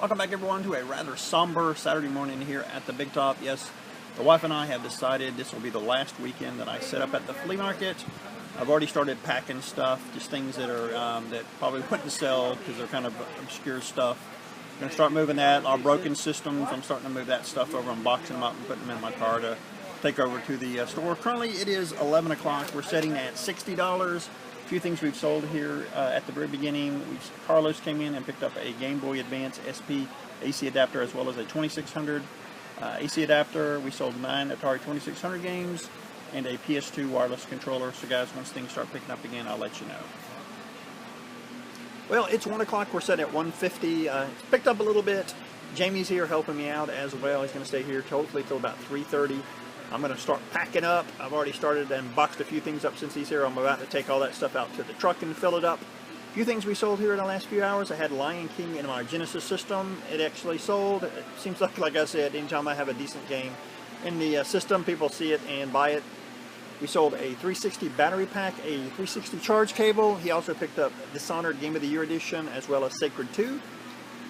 Welcome back everyone to a rather somber Saturday morning here at the Big Top. Yes, the wife and I have decided this will be the last weekend that I set up at the flea market. I've already started packing stuff, just things that are that probably wouldn't sell because they're kind of obscure stuff. I'm going to start moving that. Our broken systems, I'm starting to move that stuff over. I'm boxing them up and putting them in my car to take over to the store. Currently it is 11 o'clock. We're setting at $60. A few things we've sold here at the very beginning. Carlos came in and picked up a Game Boy Advance SP AC adapter as well as a 2600 AC adapter. We sold 9 Atari 2600 games and a PS2 wireless controller. So guys, once things start picking up again, I'll let you know. Well, it's 1 o'clock. We're set at 150. It's picked up a little bit. Jamie's here helping me out as well. He's going to stay here hopefully till about 3:30. I'm going to start packing up. I've already started and boxed a few things up since he's here. I'm about to take all that stuff out to the truck and fill it up. A few things we sold here in the last few hours. I had Lion King in my Genesis system. It actually sold. It seems like I said, anytime I have a decent game in the system, people see it and buy it. We sold a 360 battery pack, a 360 charge cable. He also picked up Dishonored Game of the Year edition as well as Sacred 2.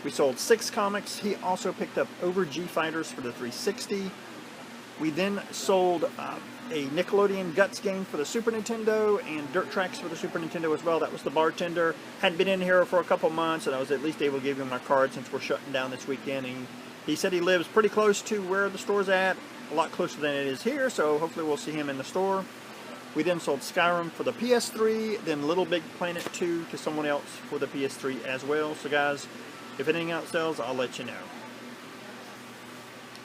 We sold 6 comics. He also picked up Over G Fighters for the 360. We then sold a Nickelodeon Guts game for the Super Nintendo and Dirt Tracks for the Super Nintendo as well. That was the bartender. Hadn't been in here for a couple months, and I was at least able to give him my card since we're shutting down this weekend. And he said he lives pretty close to where the store's at, a lot closer than it is here, so hopefully we'll see him in the store. We then sold Skyrim for the PS3, then Little Big Planet 2 to someone else for the PS3 as well. So guys, if anything else sells, I'll let you know.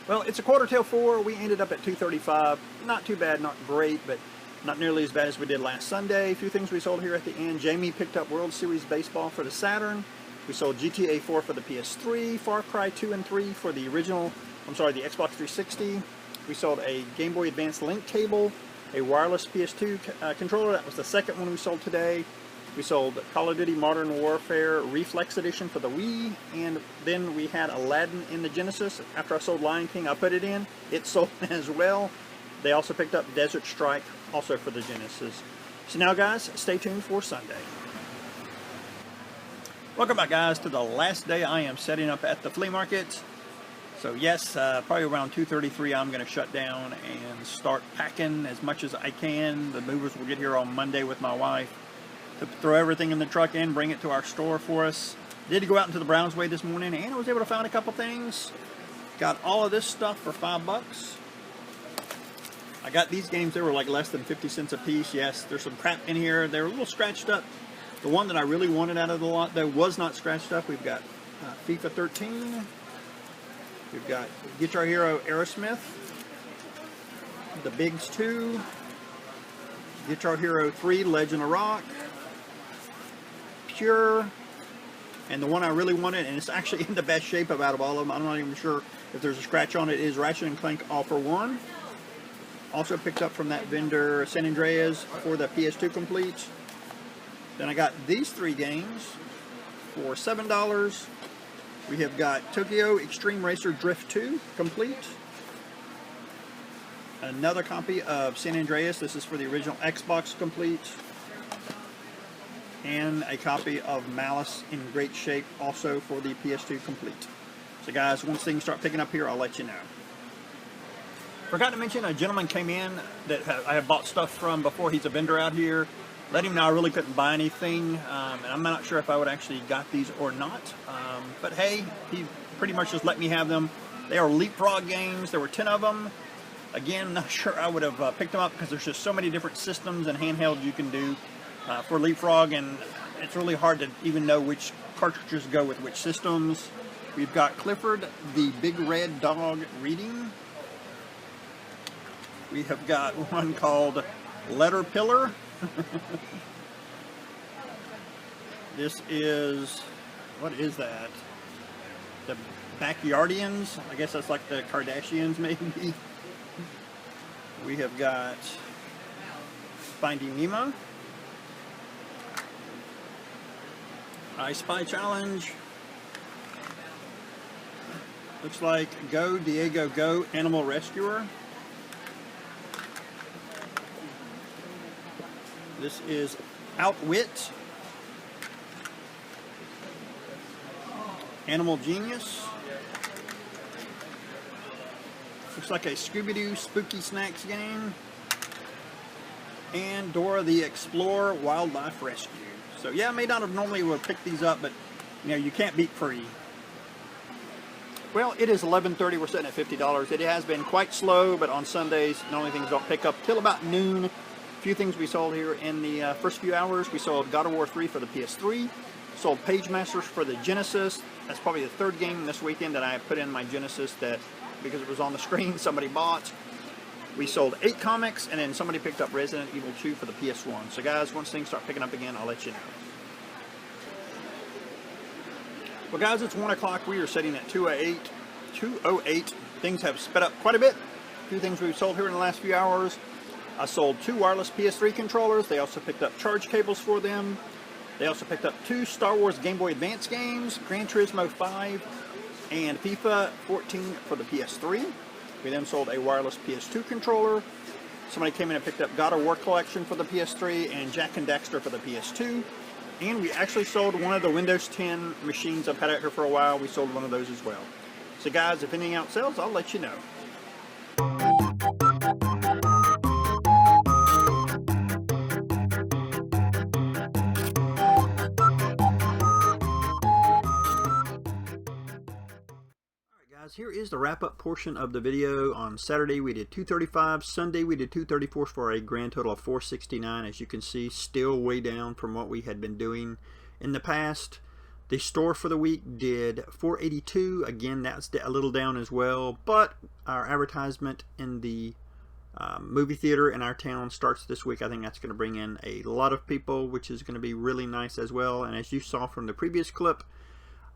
Well, it's a quarter till 4. We ended up at 235. Not too bad, not great, but not nearly as bad as we did last Sunday. A few things we sold here at the end. Jamie picked up World Series Baseball for the Saturn. We sold GTA 4 for the PS3, Far Cry 2 and 3 for the original, the Xbox 360. We sold a Game Boy Advance Link cable, a wireless PS2 controller. That was the second one we sold today. We sold Call of Duty Modern Warfare Reflex Edition for the Wii, and then we had Aladdin in the Genesis. After I sold Lion King, I put it in. It sold as well. They also picked up Desert Strike, also for the Genesis. So now guys, stay tuned for Sunday. Welcome back guys to the last day I am setting up at the flea market. So yes, probably around 2:33 I'm going to shut down and start packing as much as I can. The movers will get here on Monday with my wife to throw everything in the truck and bring it to our store for us. Did go out into the Brownsway this morning and I was able to find a couple things. Got all of this stuff for $5. I got these games, they were like less than 50 cents a piece. Yes, there's some crap in here. They're a little scratched up. The one that I really wanted out of the lot though was not scratched up. We've got FIFA 13. We've got Guitar Hero Aerosmith. The Bigs 2. Guitar Hero 3 Legend of Rock. Pure, and the one I really wanted, and it's actually in the best shape out of all of them, I'm not even sure if there's a scratch on it, is Ratchet & Clank All for One. Also picked up from that vendor San Andreas for the PS2 Complete. Then I got these 3 games for $7. We have got Tokyo Extreme Racer Drift 2 Complete. Another copy of San Andreas, this is for the original Xbox Complete. And a copy of Malice in great shape also for the PS2 Complete. So guys, once things start picking up here, I'll let you know. Forgot to mention, a gentleman came in that I have bought stuff from before. He's a vendor out here. Let him know I really couldn't buy anything, and I'm not sure if I would actually got these or not. But hey, he pretty much just let me have them. They are Leapfrog games. There were 10 of them. Again, not sure I would have picked them up because there's just so many different systems and handhelds you can do for Leapfrog, and it's really hard to even know which cartridges go with which systems. We've got Clifford the Big Red Dog reading. We have got one called Letter Pillar. This is, what is that? The Backyardians? I guess that's like the Kardashians maybe. We have got Finding Nemo. I Spy Challenge. Looks like Go Diego Go Animal Rescuer. This is Outwit. Animal Genius. Looks like a Scooby-Doo Spooky Snacks game. And Dora the Explorer Wildlife Rescue. So yeah, I may not have normally would pick these up, but you know, you can't beat free. Well, it is 11:30. We're sitting at $50. It has been quite slow, but on Sundays, normally things don't pick up till about noon. A few things we sold here in the first few hours. We sold God of War 3 for the PS3. Sold Page Masters for the Genesis. That's probably the third game this weekend that I put in my Genesis that, because it was on the screen, somebody bought. We sold 8 comics, and then somebody picked up Resident Evil 2 for the PS1. So guys, once things start picking up again, I'll let you know. Well guys, it's 1 o'clock. We are sitting at 2:08. Things have sped up quite a bit. A few things we've sold here in the last few hours. I sold 2 wireless PS3 controllers. They also picked up charge cables for them. They also picked up 2 Star Wars Game Boy Advance games, Gran Turismo 5 and FIFA 14 for the PS3. We then sold a wireless PS2 controller. Somebody came in and picked up God of War Collection for the PS3 and Jak and Daxter for the PS2. And we actually sold one of the Windows 10 machines I've had out here for a while. We sold one of those as well. So guys, if anything else sells, I'll let you know. Here is the wrap-up portion of the video. On Saturday we did 235, Sunday we did 234 for a grand total of 469. As you can see, still way down from what we had been doing in the past. The store for the week did 482. Again, that's a little down as well, but our advertisement in the movie theater in our town starts this week. I think that's going to bring in a lot of people, which is going to be really nice as well. And as you saw from the previous clip,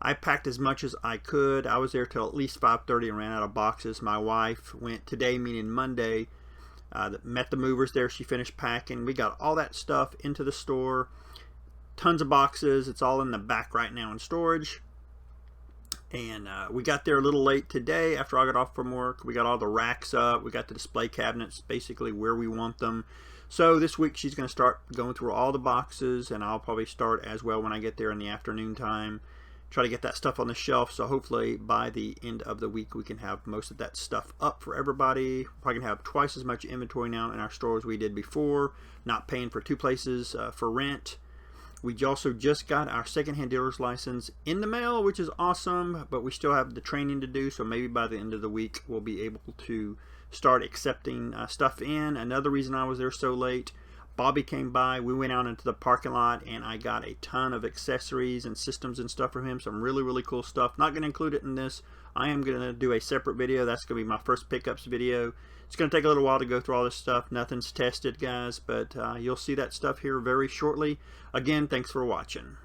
I packed as much as I could. I was there till at least 5:30 and ran out of boxes. My wife went today, meaning Monday, met the movers there. She finished packing. We got all that stuff into the store. Tons of boxes. It's all in the back right now in storage. And we got there a little late today after I got off from work. We got all the racks up. We got the display cabinets basically where we want them. So this week she's going to start going through all the boxes, and I'll probably start as well when I get there in the afternoon time. Try to get that stuff on the shelf, so hopefully by the end of the week we can have most of that stuff up for everybody. Probably gonna have twice as much inventory now in our store as we did before, not paying for 2 places for rent. We also just got our secondhand dealer's license in the mail, which is awesome, but we still have the training to do, so maybe by the end of the week we'll be able to start accepting stuff in. Another reason I was there so late, Bobby came by, we went out into the parking lot, and I got a ton of accessories and systems and stuff from him. Some really cool stuff. Not going to include it in this. I am going to do a separate video. That's going to be my first pickups video. It's going to take a little while to go through all this stuff. Nothing's tested, guys, but you'll see that stuff here very shortly. Again, thanks for watching.